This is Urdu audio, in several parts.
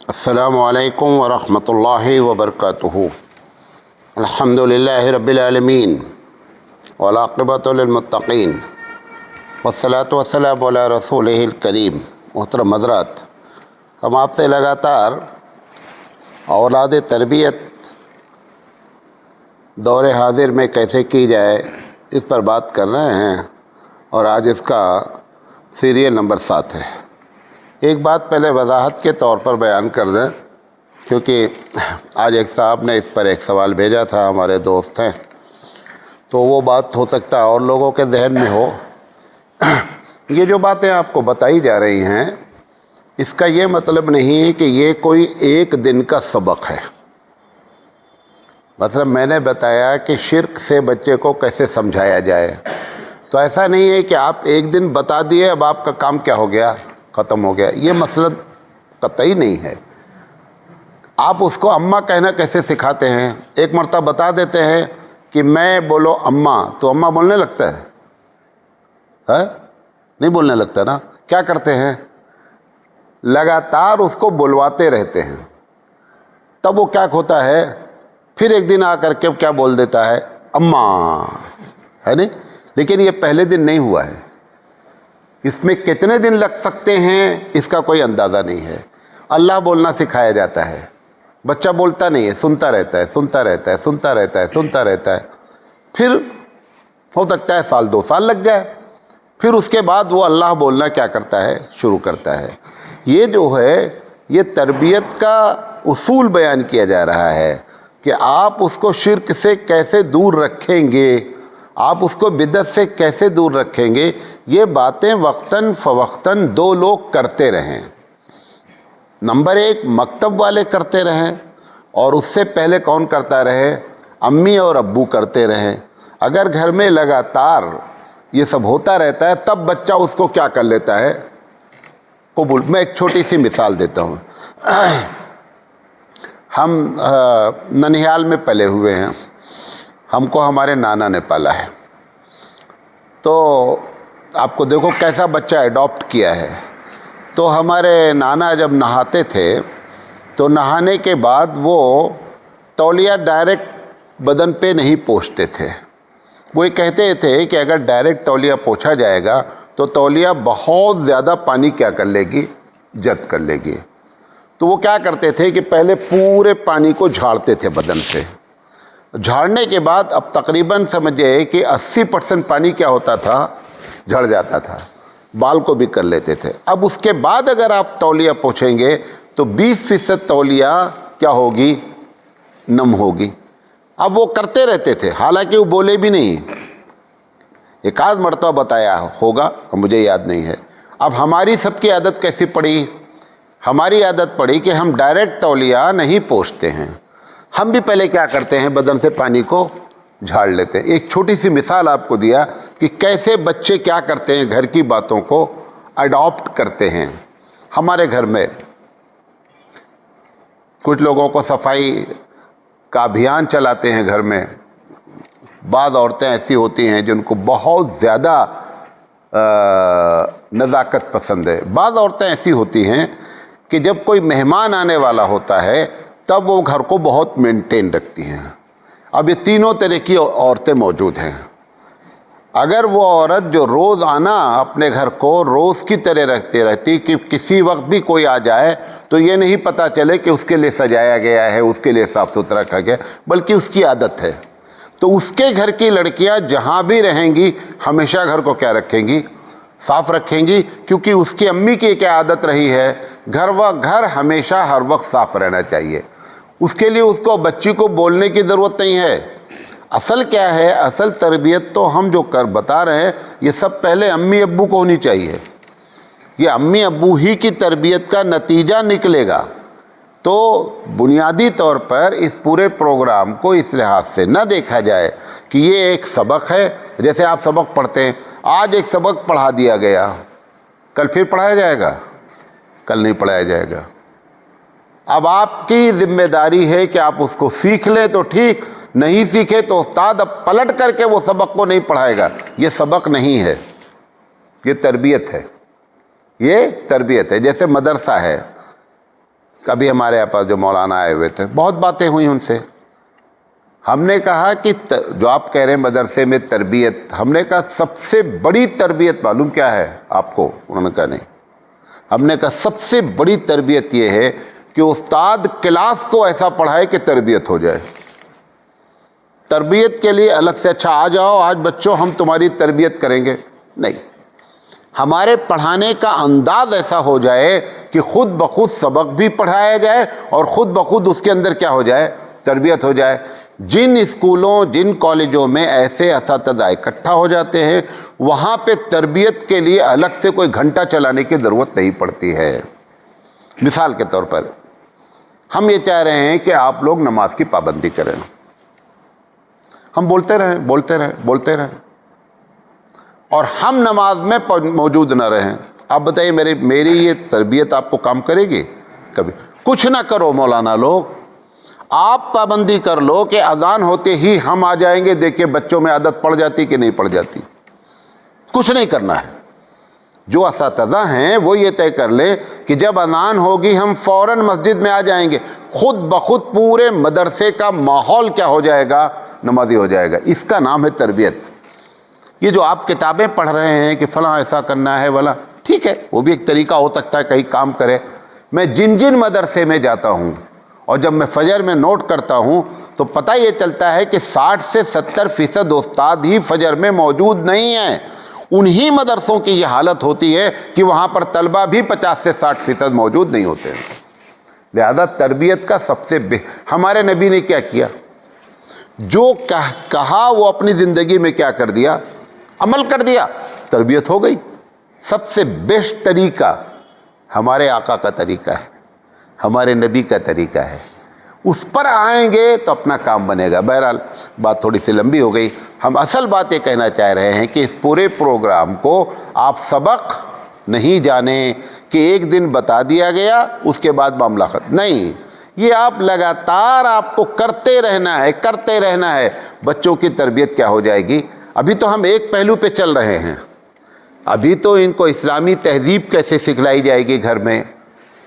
السلام علیکم ورحمۃ اللہ وبرکاتہ۔ الحمد للہ رب العالمین والعاقبۃ للمتقین والصلاۃ والسلام علی رسولہ الکریم۔ محترم حضرات، ہم آپ سے لگاتار اولاد تربیت دور حاضر میں کیسے کی جائے اس پر بات کر رہے ہیں، اور آج اس کا سیریل نمبر 7 ہے۔ ایک بات پہلے وضاحت کے طور پر بیان کر دیں، کیونکہ آج ایک صاحب نے اس پر ایک سوال بھیجا تھا، ہمارے دوست ہیں، تو وہ بات ہو سکتا ہے اور لوگوں کے ذہن میں ہو۔ یہ جو باتیں آپ کو بتائی جا رہی ہیں، اس کا یہ مطلب نہیں ہے کہ یہ کوئی ایک دن کا سبق ہے۔ مطلب میں نے بتایا کہ شرک سے بچے کو کیسے سمجھایا جائے، تو ایسا نہیں ہے کہ آپ ایک دن بتا دیے اب آپ کا کام کیا ہو گیا، ختم ہو گیا۔ یہ مسئلہ قطعی نہیں ہے۔ آپ اس کو اماں کہنا کیسے سکھاتے ہیں؟ ایک مرتبہ بتا دیتے ہیں کہ میں بولو اماں، تو اماں بولنے لگتا ہے؟ نہیں بولنے لگتا نا۔ کیا کرتے ہیں؟ لگاتار اس کو بلواتے رہتے ہیں، تب وہ کیا ہوتا ہے، پھر ایک دن آ کر کے کیا بول دیتا ہے، اماں، ہے نہیں؟ لیکن یہ پہلے دن نہیں ہوا ہے۔ اس میں کتنے دن لگ سکتے ہیں اس کا کوئی اندازہ نہیں ہے۔ اللہ بولنا سکھایا جاتا ہے، بچہ بولتا نہیں ہے، سنتا رہتا ہے، سنتا رہتا ہے، سنتا رہتا ہے، سنتا رہتا ہے، پھر ہو سکتا ہے 1-2 سال لگ جائے، پھر اس کے بعد وہ اللہ بولنا کیا کرتا ہے، شروع کرتا ہے۔ یہ جو ہے یہ تربیت کا اصول بیان کیا جا رہا ہے کہ آپ اس کو شرک سے کیسے دور رکھیں گے، آپ اس کو بدعت سے کیسے دور رکھیں گے۔ یہ باتیں وقتاً فوقتاً 2 لوگ کرتے رہیں۔ نمبر 1 مکتب والے کرتے رہیں، اور اس سے پہلے کون کرتا رہے، امی اور ابو کرتے رہیں۔ اگر گھر میں لگاتار یہ سب ہوتا رہتا ہے، تب بچہ اس کو کیا کر لیتا ہے، قبول۔ میں ایک چھوٹی سی مثال دیتا ہوں۔ ہم ننیال میں پلے ہوئے ہیں، ہم کو ہمارے نانا نے پالا ہے، تو آپ کو دیکھو کیسا بچہ ایڈاپٹ کیا ہے۔ تو ہمارے نانا جب نہاتے تھے تو نہانے کے بعد وہ تولیہ ڈائریکٹ بدن پہ نہیں پوچھتے تھے۔ وہ یہ کہتے تھے کہ اگر ڈائریکٹ تولیہ پوچھا جائے گا تو تولیہ بہت زیادہ پانی کیا کر لے گی، جذب کر لے گی۔ تو وہ کیا کرتے تھے کہ پہلے پورے پانی کو جھاڑتے تھے بدن سے۔ جھاڑنے کے بعد اب تقریباً سمجھے کہ 80% پانی کیا ہوتا تھا، جھڑ جاتا تھا، بال کو بھی کر لیتے تھے۔ اب اس کے بعد اگر آپ تولیہ پوچھیں گے تو 20% تولیہ کیا ہوگی، نم ہوگی۔ اب وہ کرتے رہتے تھے، حالانکہ وہ بولے بھی نہیں، ایک آدھ مرتبہ بتایا ہوگا، مجھے یاد نہیں ہے۔ اب ہماری سب کی عادت کیسی پڑی، ہماری عادت پڑی کہ ہم ڈائریکٹ تولیہ نہیں پوچھتے ہیں، ہم بھی پہلے کیا کرتے ہیں، بدن سے پانی کو جھاڑ لیتے ہیں۔ ایک چھوٹی سی مثال آپ کو دیا کہ کیسے بچے کیا کرتے ہیں، گھر کی باتوں کو اڈاپٹ کرتے ہیں۔ ہمارے گھر میں کچھ لوگوں کو صفائی کا ابھیان چلاتے ہیں گھر میں۔ بعض عورتیں ایسی ہوتی ہیں جن کو بہت زیادہ نزاکت پسند ہے۔ بعض عورتیں ایسی ہوتی ہیں کہ جب کوئی مہمان آنے والا ہوتا ہے تب وہ گھر کو بہت مینٹین رکھتی ہیں۔ اب یہ تینوں طرح کی عورتیں موجود ہیں۔ اگر وہ عورت جو روزانہ اپنے گھر کو روز کی طرح رکھتے رہتی کہ کسی وقت بھی کوئی آ جائے تو یہ نہیں پتہ چلے کہ اس کے لیے سجایا گیا ہے، اس کے لیے صاف ستھرا رکھا گیا، بلکہ اس کی عادت ہے، تو اس کے گھر کی لڑکیاں جہاں بھی رہیں گی ہمیشہ گھر کو کیا رکھیں گی، صاف رکھیں گی، کیونکہ اس کی امی کی کیا عادت رہی ہے، گھر ہمیشہ ہر وقت صاف رہنا چاہیے۔ اس کے لیے اس کو بچی کو بولنے کی ضرورت نہیں ہے۔ اصل کیا ہے، اصل تربیت تو ہم جو بتا رہے ہیں یہ سب پہلے امی ابو کو ہونی چاہیے۔ یہ امی ابو ہی کی تربیت کا نتیجہ نکلے گا۔ تو بنیادی طور پر اس پورے پروگرام کو اس لحاظ سے نہ دیکھا جائے کہ یہ ایک سبق ہے، جیسے آپ سبق پڑھتے ہیں، آج ایک سبق پڑھا دیا گیا، کل پھر پڑھایا جائے گا، کل نہیں پڑھایا جائے گا۔ اب آپ کی ذمہ داری ہے کہ آپ اس کو سیکھ لیں تو ٹھیک، نہیں سیکھے تو استاد اب پلٹ کر کے وہ سبق کو نہیں پڑھائے گا۔ یہ سبق نہیں ہے، یہ تربیت ہے، یہ تربیت ہے۔ جیسے مدرسہ ہے، کبھی ہمارے یہاں پاس جو مولانا آئے ہوئے تھے، بہت باتیں ہوئی ان سے. ہم نے کہا کہ جو آپ کہہ رہے ہیں مدرسے میں تربیت، ہم نے کہا سب سے بڑی تربیت معلوم کیا ہے آپ کو؟ انہوں نے کہا نہیں. ہم نے کہا سب سے بڑی تربیت یہ ہے کہ استاد کلاس کو ایسا پڑھائے کہ تربیت ہو جائے. تربیت کے لیے الگ سے اچھا آ جاؤ آج بچوں ہم تمہاری تربیت کریں گے، نہیں. ہمارے پڑھانے کا انداز ایسا ہو جائے کہ خود بخود سبق بھی پڑھایا جائے اور خود بخود اس کے اندر کیا ہو جائے؟ تربیت ہو جائے. جن اسکولوں جن کالجوں میں ایسے اساتذہ اکٹھا ہو جاتے ہیں وہاں پہ تربیت کے لیے الگ سے کوئی گھنٹہ چلانے کی ضرورت نہیں پڑتی ہے. مثال کے طور پر ہم یہ چاہ رہے ہیں کہ آپ لوگ نماز کی پابندی کریں. ہم بولتے رہیں اور ہم نماز میں موجود نہ رہیں. آپ بتائیے میری یہ تربیت آپ کو کام کرے گی؟ کبھی. کچھ نہ کرو مولانا لوگ، آپ پابندی کر لو کہ اذان ہوتے ہی ہم آ جائیں گے. دیکھیں بچوں میں عادت پڑ جاتی کہ نہیں پڑ جاتی. کچھ نہیں کرنا ہے. جو اساتذہ ہیں وہ یہ طے کر لیں کہ جب اذان ہوگی ہم فوراً مسجد میں آ جائیں گے. خود بخود پورے مدرسے کا ماحول کیا ہو جائے گا؟ نمازی ہو جائے گا. اس کا نام ہے تربیت. یہ جو آپ کتابیں پڑھ رہے ہیں کہ فلاں ایسا کرنا ہے والا، ٹھیک ہے، وہ بھی ایک طریقہ ہو سکتا ہے کہیں کام کرے. میں جن مدرسے میں جاتا ہوں اور جب میں فجر میں نوٹ کرتا ہوں تو پتہ یہ چلتا ہے کہ 60 سے 70% استاد ہی فجر میں موجود نہیں ہیں. انہی مدرسوں کی یہ حالت ہوتی ہے کہ وہاں پر طلبہ بھی 50 سے 60% موجود نہیں ہوتے ہیں. لہذا تربیت کا سب سے ہمارے نبی نے کیا کیا؟ جو کہا وہ اپنی زندگی میں کیا کر دیا؟ عمل کر دیا. تربیت ہو گئی. سب سے بیسٹ طریقہ ہمارے آقا کا طریقہ ہے، ہمارے نبی کا طریقہ ہے. اس پر آئیں گے تو اپنا کام بنے گا. بہرحال بات تھوڑی سی لمبی ہو گئی. ہم اصل بات یہ کہنا چاہ رہے ہیں کہ اس پورے پروگرام کو آپ سبق نہیں جانیں کہ ایک دن بتا دیا گیا اس کے بعد معاملہ ختم. نہیں، یہ آپ لگاتار آپ کو کرتے رہنا ہے. بچوں کی تربیت کیا ہو جائے گی؟ ابھی تو ہم ایک پہلو پہ چل رہے ہیں. ابھی تو ان کو اسلامی تہذیب کیسے سکھلائی جائے گی گھر میں،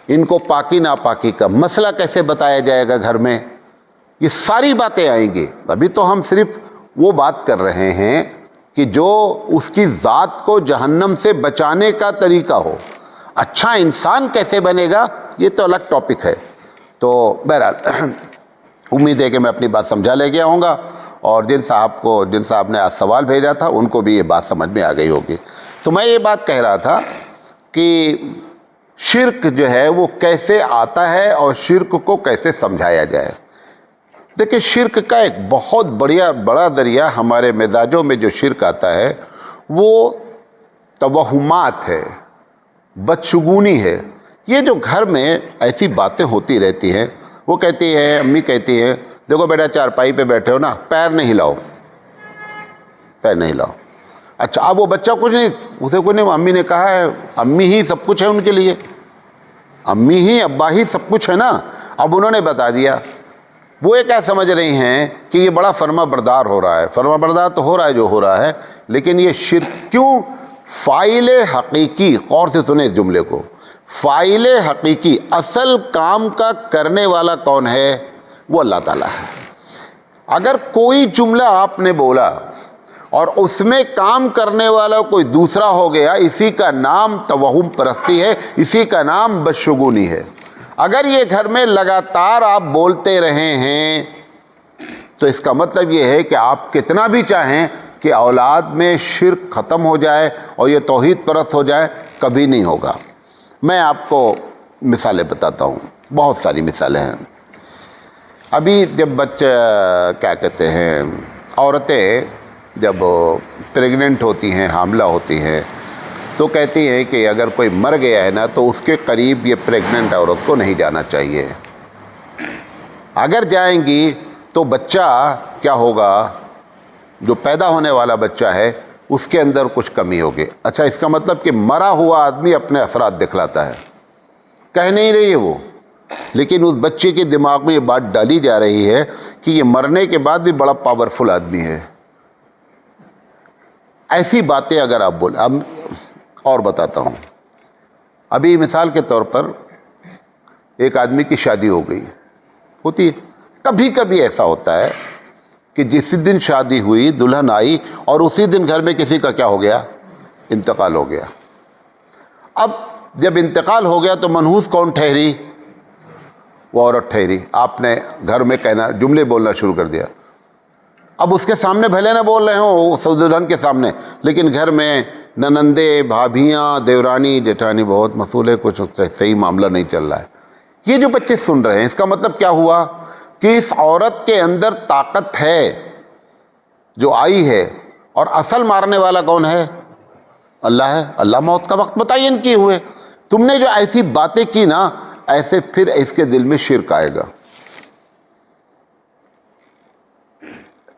ان کو پاکی ناپاکی کا مسئلہ کیسے بتایا جائے گا گھر میں، یہ ساری باتیں آئیں گی. ابھی تو ہم صرف وہ بات کر رہے ہیں کہ جو اس کی ذات کو جہنم سے بچانے کا طریقہ ہو. اچھا انسان کیسے بنے گا یہ تو الگ ٹاپک ہے. تو بہرحال امید ہے کہ میں اپنی بات سمجھا لے گیا ہوں گا اور جن صاحب نے آج سوال بھیجا تھا ان کو بھی یہ بات سمجھ میں آ گئی ہوگی. تو میں یہ بات کہہ رہا تھا کہ شرک جو ہے وہ کیسے آتا ہے اور شرک کو کیسے سمجھایا جائے. دیکھیں شرک کا ایک بہت بڑا ذریعہ ہمارے مزاجوں میں جو شرک آتا ہے وہ توہمات ہے، بدشگونی ہے. یہ جو گھر میں ایسی باتیں ہوتی رہتی ہیں، وہ کہتی ہے، امی کہتی ہے دیکھو بیٹا چارپائی پہ بیٹھے ہو نا، پیر نہیں ہلاؤ. اچھا اب وہ بچہ کچھ نہیں، اسے کچھ نہیں، امی نے کہا ہے، امی ہی سب کچھ ہے ان کے لیے، امی ہی ابا ہی سب کچھ ہے نا. اب انہوں نے بتا دیا. وہ یہ کیا سمجھ رہی ہیں کہ یہ بڑا فرما بردار ہو رہا ہے. فرما بردار تو ہو رہا ہے جو ہو رہا ہے، لیکن یہ شرک کیوں؟ فاعل حقیقی، غور سے سنیں اس جملے کو، فاعل حقیقی اصل کام کا کرنے والا کون ہے؟ وہ اللہ تعالیٰ ہے. اگر کوئی جملہ آپ نے بولا اور اس میں کام کرنے والا کوئی دوسرا ہو گیا، اسی کا نام توہم پرستی ہے، اسی کا نام بدشگونی ہے. اگر یہ گھر میں لگاتار آپ بولتے رہے ہیں تو اس کا مطلب یہ ہے کہ آپ کتنا بھی چاہیں کہ اولاد میں شرک ختم ہو جائے اور یہ توحید پرست ہو جائے، کبھی نہیں ہوگا. میں آپ کو مثالیں بتاتا ہوں، بہت ساری مثالیں ہیں. ابھی جب کیا کہتے ہیں، عورتیں جب پریگننٹ ہوتی ہیں، حاملہ ہوتی ہیں، تو کہتی ہیں کہ اگر کوئی مر گیا ہے نا تو اس کے قریب یہ پریگننٹ عورت کو نہیں جانا چاہیے. اگر جائیں گی تو بچہ کیا ہوگا؟ جو پیدا ہونے والا بچہ ہے اس کے اندر کچھ کمی ہوگی. اچھا اس کا مطلب کہ مرا ہوا آدمی اپنے اثرات دکھلاتا ہے. کہہ نہیں رہی ہے وہ، لیکن اس بچے کے دماغ میں یہ بات ڈالی جا رہی ہے کہ یہ مرنے کے بعد بھی بڑا پاورفل آدمی ہے. ایسی باتیں اگر آپ بولیں. اب اور بتاتا ہوں. ابھی مثال کے طور پر ایک آدمی کی شادی ہو گئی، ہوتی ہے کبھی کبھی ایسا ہوتا ہے کہ جس دن شادی ہوئی دلہن آئی اور اسی دن گھر میں کسی کا کیا ہو گیا، انتقال ہو گیا۔ اب جب انتقال ہو گیا تو منحوس کون ٹھہری؟ وہ عورت ٹھہری۔ آپ نے گھر میں کہنا جملے بولنا شروع کر دیا۔ اب اس کے سامنے بھلے نہ بول رہے ہوں، اس دلہن کے سامنے، لیکن گھر میں ننندے، بھابھیاں، دیورانی، جیٹھانی بہت مسئول ہے، کچھ صحیح معاملہ نہیں چل رہا ہے۔ یہ جو بچے سن رہے ہیں اس کا مطلب کیا ہوا کہ اس عورت کے اندر طاقت ہے جو آئی ہے، اور اصل مارنے والا کون ہے؟ اللہ ہے۔ اللہ موت کا وقت متعین کیے ہوئے۔ تم نے جو ایسی باتیں کی نا، ایسے پھر اس کے دل میں شرک آئے گا۔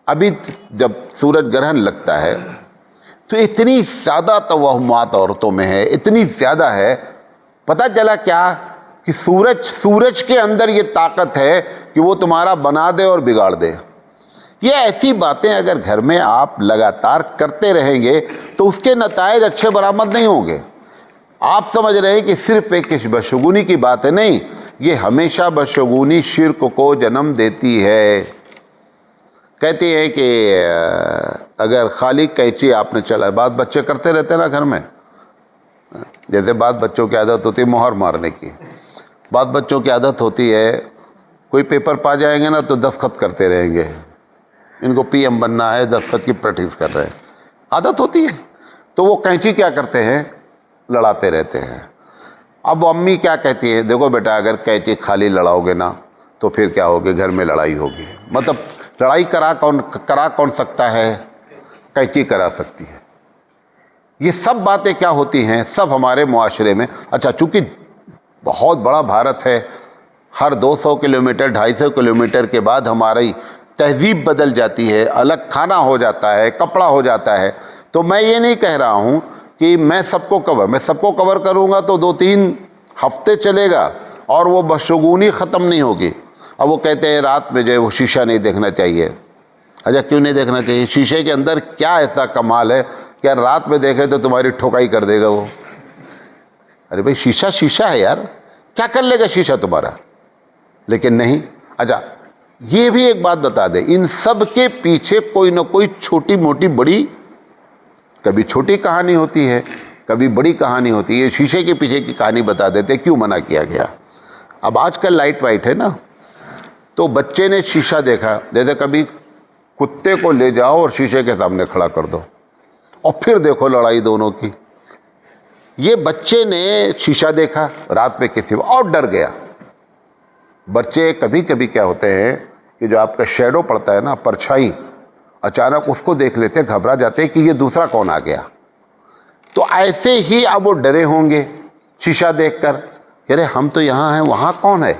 ابھی جب سورج گرہن لگتا ہے تو اتنی زیادہ توہمات عورتوں میں ہے، اتنی زیادہ ہے، پتہ چلا کیا کہ سورج کے اندر یہ طاقت ہے کہ وہ تمہارا بنا دے اور بگاڑ دے۔ یہ ایسی باتیں اگر گھر میں آپ لگاتار کرتے رہیں گے تو اس کے نتائج اچھے برآمد نہیں ہوں گے۔ آپ سمجھ رہے ہیں کہ صرف ایک بدشگونی کی بات ہے، نہیں، یہ ہمیشہ بدشگونی شرک کو جنم دیتی ہے۔ کہتے ہیں کہ اگر خالی قینچی آپ نے چلا، بات بچے کرتے رہتے ہیں نا گھر میں، جیسے بات بچوں کی عادت ہوتی ہے مہر مارنے کی، بات بچوں کی عادت ہوتی ہے کوئی پیپر پا جائیں گے نا تو دستخط کرتے رہیں گے، ان کو پی ایم بننا ہے، دستخط کی پریکٹس کر رہے ہیں، عادت ہوتی ہے۔ تو وہ قینچی کیا کرتے ہیں؟ لڑاتے رہتے ہیں۔ اب امی کیا کہتی ہیں؟ دیکھو بیٹا، اگر قینچی خالی لڑاؤ گے نا تو پھر کیا ہوگی، گھر میں لڑائی ہوگی۔ مطلب لڑائی کرا کون سکتا ہے؟ قینچی کرا سکتی ہے۔ یہ سب باتیں کیا ہوتی ہیں؟ سب ہمارے معاشرے میں، اچھا چونکہ بہت بڑا بھارت ہے، ہر 200 کلومیٹر 250 کلومیٹر کے بعد ہماری تہذیب بدل جاتی ہے، الگ کھانا ہو جاتا ہے، کپڑا ہو جاتا ہے۔ تو میں یہ نہیں کہہ رہا ہوں کہ میں سب کو کور کروں گا تو 2-3 ہفتے چلے گا اور وہ بدشگونی ختم نہیں ہوگی۔ اب وہ کہتے ہیں رات میں جو ہے وہ شیشہ نہیں دیکھنا چاہیے۔ اچھا کیوں نہیں دیکھنا چاہیے؟ شیشے کے اندر کیا ایسا کمال ہے کہ رات میں دیکھے تو تمہاری ٹھوکائی کر دے گا وہ؟ ارے بھائی شیشہ ہے یار، کیا کر لے گا شیشہ تمہارا؟ لیکن نہیں۔ اچھا یہ بھی ایک بات بتا دیں، ان سب کے پیچھے کوئی نہ کوئی چھوٹی موٹی بڑی، کبھی چھوٹی کہانی ہوتی ہے، کبھی بڑی کہانی ہوتی ہے۔ شیشے کے پیچھے کی کہانی بتا دیتے کیوں منع کیا گیا۔ اب آج کل لائٹ وائٹ ہے نا، تو بچے نے شیشہ دیکھا، جیسے کبھی کتے کو لے جاؤ اور شیشے کے سامنے کھڑا کر دو اور پھر دیکھو لڑائی دونوں کی۔ یہ بچے نے شیشہ دیکھا رات میں کسی اور ڈر گیا۔ بچے کبھی کبھی کیا ہوتے ہیں کہ جو آپ کا شیڈو پڑتا ہے نا، پرچھائی، اچانک اس کو دیکھ لیتے، گھبرا جاتے ہیں کہ یہ دوسرا کون آ گیا۔ تو ایسے ہی اب وہ ڈرے ہوں گے شیشہ دیکھ کر کہ ارے ہم تو یہاں ہیں، وہاں کون ہے؟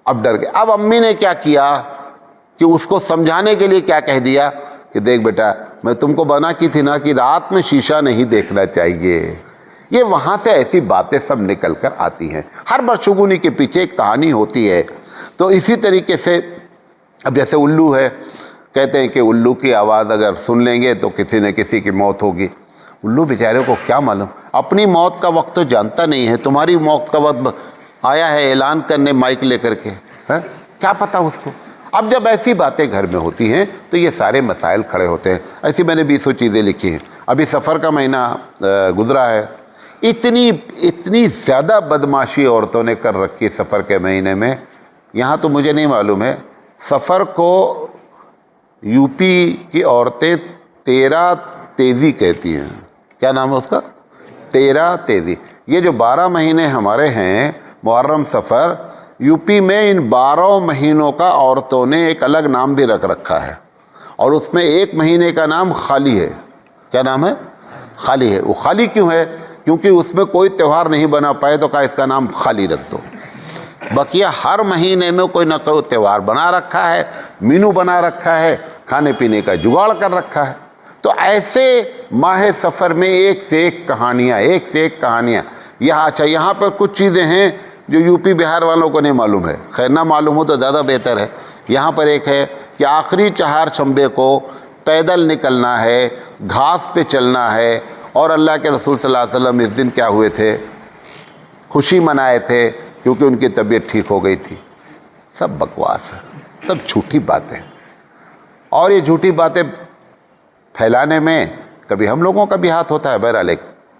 اب ڈر گئے۔ اب امی نے کیا کیا کہ اس کو سمجھانے کے لیے کیا کہہ دیا کہ دیکھ بیٹا، میں تم کو منع کی تھی نا کہ رات میں شیشہ نہیں دیکھنا چاہیے۔ یہ وہاں سے ایسی باتیں سب نکل کر آتی ہیں۔ ہر بدشگونی کے پیچھے ایک کہانی ہوتی ہے۔ تو اسی طریقے سے اب جیسے الو ہے، کہتے ہیں کہ الو کی آواز اگر سن لیں گے تو کسی نہ کسی کی موت ہوگی۔ الو بیچارے کو کیا معلوم، اپنی موت کا وقت تو جانتا نہیں ہے، تمہاری موت کا وقت آیا ہے اعلان کرنے مائک لے کر کے، کیا پتہ اس کو۔ اب جب ایسی باتیں گھر میں ہوتی ہیں تو یہ سارے مسائل کھڑے ہوتے ہیں۔ ایسی میں نے 20 چیزیں لکھی ہیں۔ ابھی سفر کا مہینہ گزرا ہے، اتنی زیادہ بدماشی عورتوں نے کر رکھی سفر کے مہینے میں، یہاں تو مجھے نہیں معلوم ہے۔ سفر کو یو پی کی عورتیں 13 تیزی کہتی ہیں۔ کیا نام ہے اس کا؟ 13 تیزی۔ یہ جو 12 مہینے ہمارے ہیں، محرم، سفر، یو پی میں ان 12 مہینوں کا عورتوں نے ایک الگ نام بھی رکھ رکھا ہے، اور اس میں ایک مہینے کا نام خالی ہے۔ کیا نام ہے؟ خالی ہے۔ وہ خالی کیوں ہے؟ کیونکہ اس میں کوئی تہوار نہیں بنا پائے تو کہا اس کا نام خالی رکھ دو۔ بقیہ ہر مہینے میں کوئی نہ کوئی تہوار بنا رکھا ہے، مینو بنا رکھا ہے، کھانے پینے کا جگاڑ کر رکھا ہے۔ تو ایسے ماہ سفر میں ایک سے ایک کہانیاں یہاں۔ اچھا یہاں پر کچھ چیزیں ہیں جو یو پی بہار والوں کو نہیں معلوم ہے، خیر نہ معلوم ہو تو زیادہ بہتر ہے۔ یہاں پر ایک ہے کہ آخری 4 چمبے کو پیدل نکلنا ہے، گھاس پہ چلنا ہے، اور اللہ کے رسول صلی اللہ علیہ وسلم اس دن کیا ہوئے تھے؟ خوشی منائے تھے کیونکہ ان کی طبیعت ٹھیک ہو گئی تھی. سب بکواس ہے, سب جھوٹی باتیں. اور یہ جھوٹی باتیں پھیلانے میں کبھی ہم لوگوں کا بھی ہاتھ ہوتا ہے. بہرحال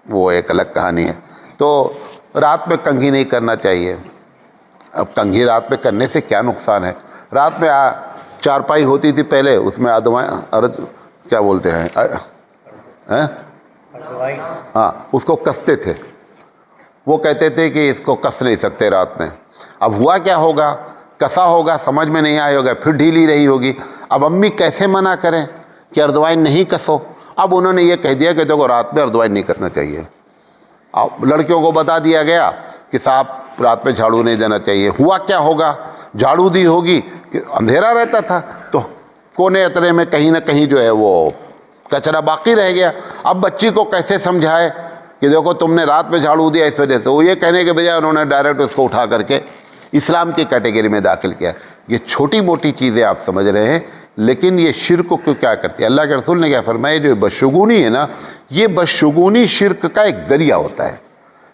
وہ ایک الگ کہانی ہے. تو رات میں کنگھی نہیں کرنا چاہیے. اب کنگھی رات میں کرنے سے کیا نقصان ہے؟ رات میں چارپائی ہوتی تھی پہلے, اس میں کیا بولتے ہیں, ہاں, اس کو کستے تھے. وہ کہتے تھے کہ اس کو کس نہیں سکتے رات میں. اب ہوا کیا ہوگا, کسا ہوگا, سمجھ میں نہیں آئے ہوگا, پھر ڈھیلی رہی ہوگی. اب امی کیسے منع کریں کہ اردوائن نہیں کسو؟ اب انہوں نے یہ کہہ دیا کہ دیکھو رات میں اردوائن نہیں کرنا چاہیے. اب لڑکیوں کو بتا دیا گیا کہ صاحب رات میں جھاڑو نہیں دینا چاہیے. ہوا کیا ہوگا, جھاڑو دی ہوگی کہ اندھیرا رہتا تھا تو کونے اترے میں کہیں نہ کہیں جو ہے وہ کچرا باقی رہ گیا. اب بچی کو کیسے سمجھائے کہ دیکھو تم نے رات میں جھاڑو دیا اس وجہ سے؟ وہ یہ کہنے کے بجائے انہوں نے ڈائریکٹ اس کو اٹھا کر کے اسلام کی کیٹیگری میں داخل کیا. یہ چھوٹی موٹی چیزیں آپ سمجھ رہے ہیں, لیکن یہ شرک کو کیا کرتی ہے؟ اللہ کے رسول نے کیا فرمایا, جو بدشگونی ہے نا, یہ بدشگونی شرک کا ایک ذریعہ ہوتا ہے.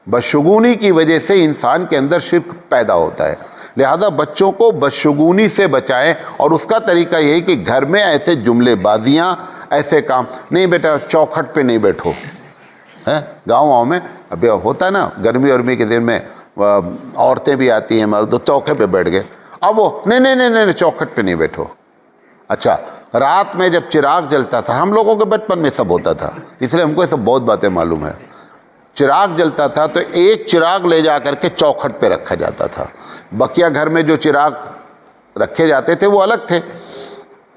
بدشگونی کی وجہ سے انسان کے اندر شرک پیدا ہوتا ہے. لہذا بچوں کو بدشگونی سے بچائیں, اور اس کا طریقہ یہی کہ گھر میں ایسے جملے بازیاں, ایسے کام نہیں. بیٹا چوکھٹ پہ نہیں بیٹھو. گاؤں میں ابھی ہوتا ہے نا, گرمی ورمی کے دن میں عورتیں بھی آتی ہیں, مرد چوکھے پہ بیٹھ گئے. اب وہ نہیں چوکھٹ پہ نہیں بیٹھو. اچھا, رات میں جب چراغ جلتا تھا, ہم لوگوں کے بچپن میں سب ہوتا تھا, اس لیے ہم کو یہ سب بہت باتیں معلوم ہے. چراغ جلتا تھا تو ایک چراغ لے جا کر کے چوکھٹ پہ رکھا جاتا تھا. بقیہ گھر میں جو چراغ رکھے جاتے تھے وہ الگ تھے,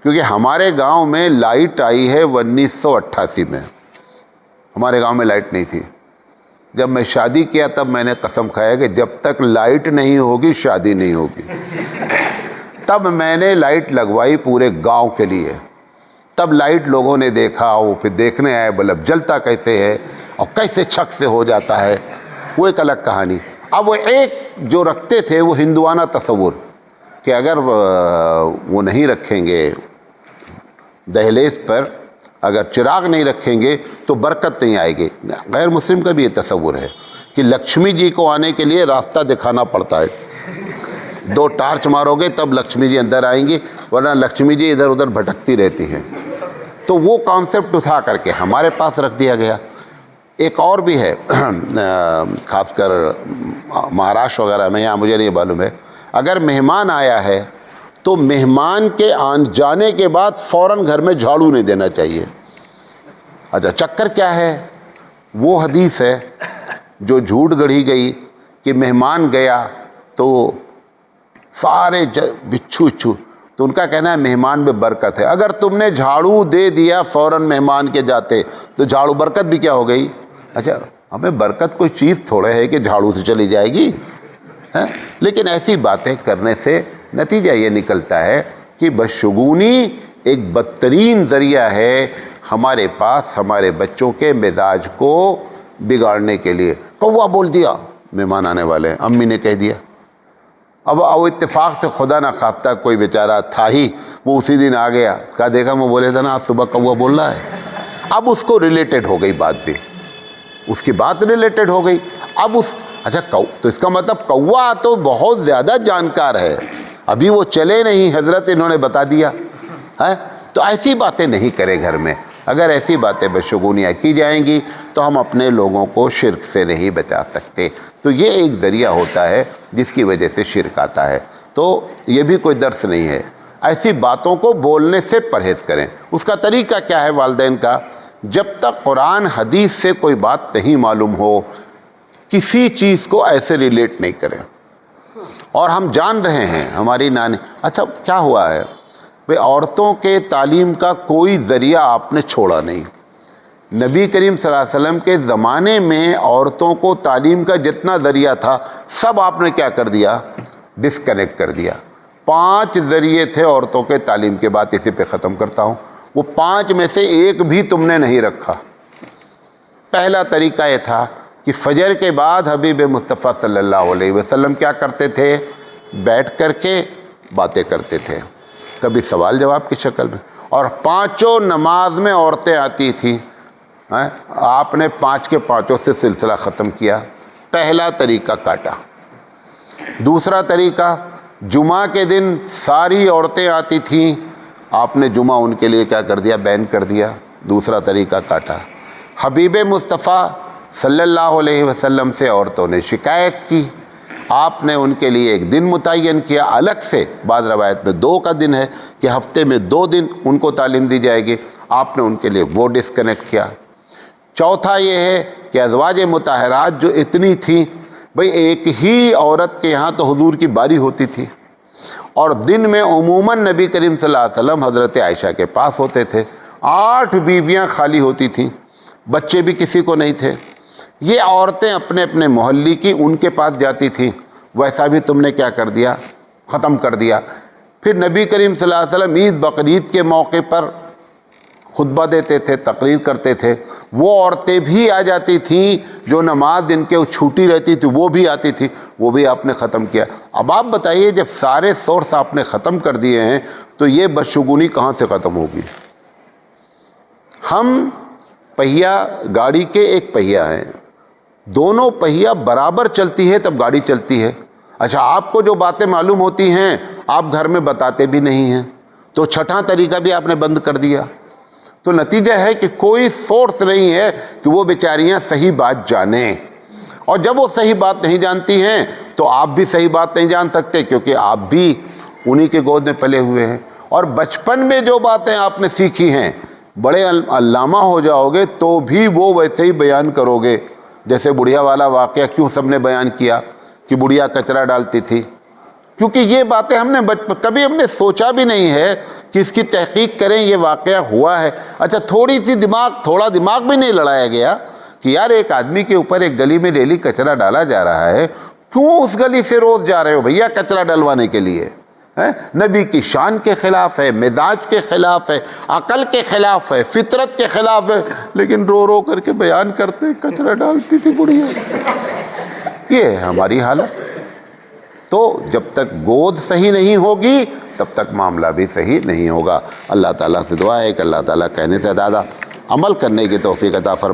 کیونکہ ہمارے گاؤں میں لائٹ آئی ہے 1988 میں. ہمارے گاؤں میں لائٹ نہیں تھی. جب میں شادی کیا تب میں نے قسم کھایا کہ جب تک لائٹ نہیں ہوگی شادی نہیں ہوگی. تب میں نے لائٹ لگوائی پورے گاؤں کے لیے. تب لائٹ لوگوں نے دیکھا, وہ پھر دیکھنے آئے بلب جلتا کیسے ہے اور کیسے چھک سے ہو جاتا ہے, وہ ایک الگ کہانی. اب وہ ایک جو رکھتے تھے وہ ہندوانہ تصور کہ اگر وہ نہیں رکھیں گے دہلیز پر, اگر چراغ نہیں رکھیں گے تو برکت نہیں آئے گی. غیر مسلم کا بھی یہ تصور ہے کہ لکشمی جی کو آنے کے لیے راستہ دکھانا پڑتا ہے. 2 ٹارچ مارو گے تب لکشمی جی اندر آئیں گی, ورنہ لکشمی جی ادھر ادھر بھٹکتی رہتی ہیں. تو وہ کانسیپٹ اٹھا کر کے ہمارے پاس رکھ دیا گیا. ایک اور بھی ہے, خاص کر مہاراشٹر وغیرہ میں, یہاں مجھے نہیں معلوم ہے, اگر مہمان آیا ہے تو مہمان کے جانے کے بعد فوراً گھر میں جھاڑو نہیں دینا چاہیے. اچھا, چکر کیا ہے؟ وہ حدیث ہے جو جھوٹ گڑھی گئی کہ مہمان گیا تو سارے بچھو اچھو, تو ان کا کہنا ہے مہمان میں برکت ہے. اگر تم نے جھاڑو دے دیا فوراً مہمان کے جاتے تو جھاڑو برکت بھی کیا ہو گئی؟ اچھا, ہمیں برکت کوئی چیز تھوڑے ہے کہ جھاڑو سے چلی جائے گی. لیکن ایسی باتیں کرنے سے نتیجہ یہ نکلتا ہے کہ بدشگونی ایک بدترین ذریعہ ہے ہمارے پاس ہمارے بچوں کے مزاج کو بگاڑنے کے لیے. کوا بول دیا, مہمان آنے والے ہیں, امی نے کہہ دیا. اب اتفاق سے خدا نہ خواستہ کوئی بیچارہ تھا ہی, وہ اسی دن آ گیا, کہا دیکھا میں بولے تھا نا آج صبح کوا بول رہا ہے. اب اس کو ریلیٹڈ ہو گئی بات بھی, اس کی بات ریلیٹڈ ہو گئی. اب اچھا تو اس کا مطلب کوا تو بہت زیادہ جانکار ہے, ابھی وہ چلے نہیں, حضرت انہوں نے بتا دیا ہے. تو ایسی باتیں نہیں کرے گھر میں. اگر ایسی باتیں بدشگونیاں کی جائیں گی تو ہم اپنے لوگوں کو شرک سے نہیں بچا سکتے. تو یہ ایک ذریعہ ہوتا ہے جس کی وجہ سے شرک آتا ہے. تو یہ بھی کوئی درس نہیں ہے. ایسی باتوں کو بولنے سے پرہیز کریں. اس کا طریقہ کیا ہے والدین کا؟ جب تک قرآن حدیث سے کوئی بات نہیں معلوم ہو, کسی چیز کو ایسے ریلیٹ نہیں کریں. اور ہم جان رہے ہیں ہماری نانی, اچھا کیا ہوا ہے بھئی, عورتوں کے تعلیم کا کوئی ذریعہ آپ نے چھوڑا نہیں. نبی کریم صلی اللہ علیہ وسلم کے زمانے میں عورتوں کو تعلیم کا جتنا ذریعہ تھا سب آپ نے کیا کر دیا؟ ڈسکنیکٹ کر دیا. 5 ذریعے تھے عورتوں کے تعلیم کے. بات اسی پہ ختم کرتا ہوں. وہ 5 میں سے ایک بھی تم نے نہیں رکھا. پہلا طریقہ یہ تھا کہ فجر کے بعد حبیب مصطفیٰ صلی اللہ علیہ وسلم کیا کرتے تھے؟ بیٹھ کر کے باتیں کرتے تھے, کبھی سوال جواب کی شکل میں. اور 5 نماز میں عورتیں آتی تھیں. آپ نے 5 کے 5 سے سلسلہ ختم کیا. پہلا طریقہ کاٹا. دوسرا طریقہ، جمعہ کے دن ساری عورتیں آتی تھیں، آپ نے جمعہ ان کے لیے کیا کر دیا؟ بین کر دیا، دوسرا طریقہ کاٹا۔ حبیب مصطفیٰ صلی اللہ علیہ وسلم سے عورتوں نے شکایت کی، آپ نے ان کے لیے ایک دن متعین کیا الگ سے، بعض روایت میں 2 کا دن ہے کہ ہفتے میں 2 دن ان کو تعلیم دی جائے گی، آپ نے ان کے لیے وہ ڈسکنیکٹ کیا۔ چوتھا یہ ہے کہ ازواج مطہرات جو اتنی تھیں، بھئی ایک ہی عورت کے یہاں تو حضور کی باری ہوتی تھی، اور دن میں عموماً نبی کریم صلی اللہ علیہ وسلم حضرت عائشہ کے پاس ہوتے تھے، 8 بیویاں خالی ہوتی تھیں، بچے بھی کسی کو نہیں تھے، یہ عورتیں اپنے اپنے محلی کی ان کے پاس جاتی تھیں، ویسا بھی تم نے کیا کر دیا؟ ختم کر دیا۔ پھر نبی کریم صلی اللہ علیہ وسلم عید بقرعید کے موقع پر خطبہ دیتے تھے، تقریر کرتے تھے، وہ عورتیں بھی آ جاتی تھیں جو نماز دن کے چھوٹی رہتی تھی، وہ بھی آتی تھی، وہ بھی آپ نے ختم کیا۔ اب آپ بتائیے، جب سارے سورس آپ نے ختم کر دیے ہیں تو یہ بدشگونی کہاں سے ختم ہوگی؟ ہم پہیا گاڑی کے ایک پہیا ہیں، دونوں پہیا برابر چلتی ہے تب گاڑی چلتی ہے۔ اچھا، آپ کو جو باتیں معلوم ہوتی ہیں آپ گھر میں بتاتے بھی نہیں ہیں، تو چھٹا طریقہ بھی آپ نے بند کر دیا۔ تو نتیجہ ہے کہ کوئی سورس نہیں ہے کہ وہ بیچاریاں صحیح بات جانیں، اور جب وہ صحیح بات نہیں جانتی ہیں تو آپ بھی صحیح بات نہیں جان سکتے، کیونکہ آپ بھی انہی کے گود میں پلے ہوئے ہیں۔ اور بچپن میں جو باتیں آپ نے سیکھی ہیں، بڑے علامہ ہو جاؤ گے تو بھی وہ ویسے ہی بیان کرو گے۔ جیسے بڑھیا والا واقعہ کیوں سب نے بیان کیا کہ بڑھیا کچرا ڈالتی تھی؟ کیونکہ یہ باتیں ہم نے کبھی ہم نے سوچا بھی نہیں ہے کہ اس کی تحقیق کریں یہ واقعہ ہوا ہے۔ اچھا، تھوڑا دماغ بھی نہیں لڑایا گیا کہ یار ایک آدمی کے اوپر ایک گلی میں ڈیلی کچرا ڈالا جا رہا ہے، کیوں اس گلی سے روز جا رہے ہو بھیا کچرا ڈلوانے کے لیے؟ نبی کی شان کے خلاف ہے، مزاج کے خلاف ہے، عقل کے خلاف ہے، فطرت کے خلاف ہے، لیکن رو رو کر کے بیان کرتے کچرا ڈالتی تھی بڑھیا۔ یہ ہے ہماری حالت۔ تو جب تک گود صحیح نہیں ہوگی تب تک معاملہ بھی صحیح نہیں ہوگا۔ اللہ تعالیٰ سے دعا ہے کہ اللہ تعالیٰ کہنے سے زیادہ عمل کرنے کی توفیق عطا فرمائے۔